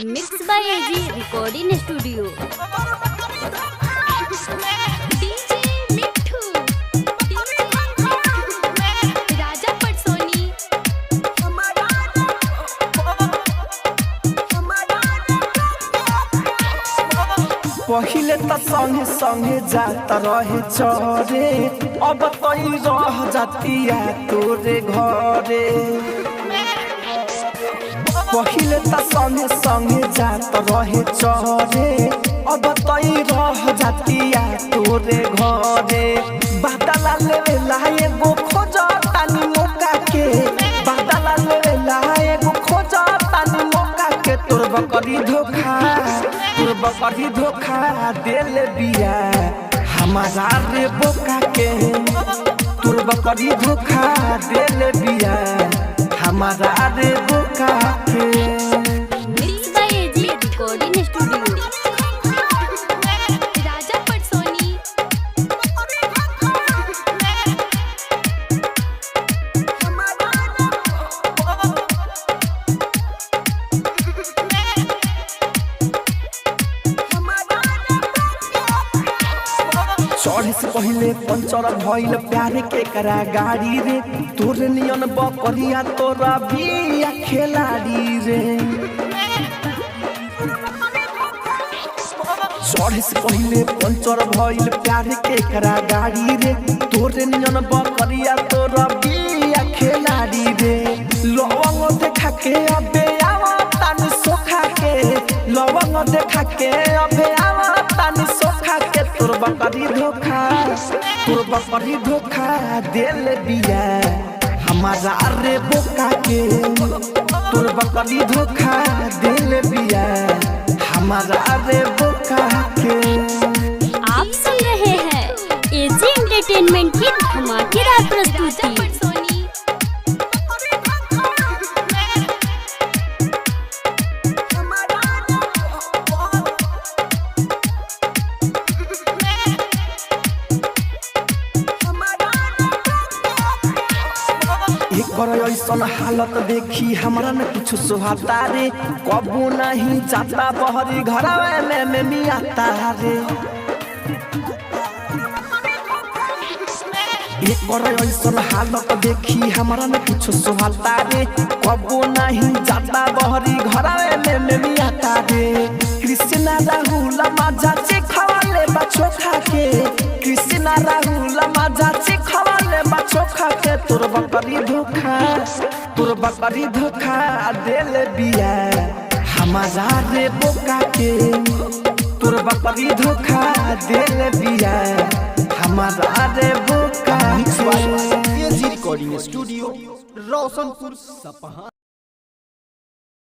Mix by AG recording studio. DJ Mithu, Raja Patsoni. पहिले त संगे संगे जात रहे चरे, अब तई रह जातिया तोरे घरे। पहिले त संगे संगे जात रहे चरे, अब तई रह जातिया तोरे घरे। बादला लेवेला एगो खोज तानी मौका के, बादला लेवेला एगो खोज तानी मौका के। तोर बकरी धोखा, तोर बकरी धोखा देल बिया हमारा रे बोका के। तोर बकरी धोखा देल बिया हमारा रे बोका के। Mix by AG recording studio. Raja Patsoni. चढ़े से पहले पंचर भइल प्यार के करा गाड़ी रे। तोरे नियन बकरिया तोरा बिया खिलाड़ी रे। चढ़े से पहले पंचर भइल प्यार के करा गाड़ी रे। तोरे नियन बकरिया तोरा बिया खिलाड़ी रे। लवंग देखा के अबे आवा तानी सोखा के, लवंग देखा के अबे आवा तानी सोखा के। तोर बकरी धोखा, तोर बकरी धोखा देल बिया हमारा रे बोका के। तोर बकरी धोखा देल बिया हमारा रे बोका के। आप सुन रहे हैं एजी एंटरटेनमेंट की धमाकेदार प्रस्तुति। ऐसन हालत देखी हमरा न कुछ सुहाता रे। कबू नहीं जाता बहरी घरवे में मियाता रे। ऐसन हालत देखी हमरा न कुछ सुहाता रे। कबू नहीं जाता बहरी घरवे में मियाता रे। कृष्णा राहुल मजा से खवाले बचोखा के, कृष्णा राहुल मजा से खवाले बचोखा के। तोर बकरी धोखा, तोर बकरी धोखा देल बिया हमारा रे बोका के। तोर बकरी धोखा देल बिया हमारा रे बोका के। एजी रिकॉर्डिंग स्टूडियो, रोशनपुर सपहा।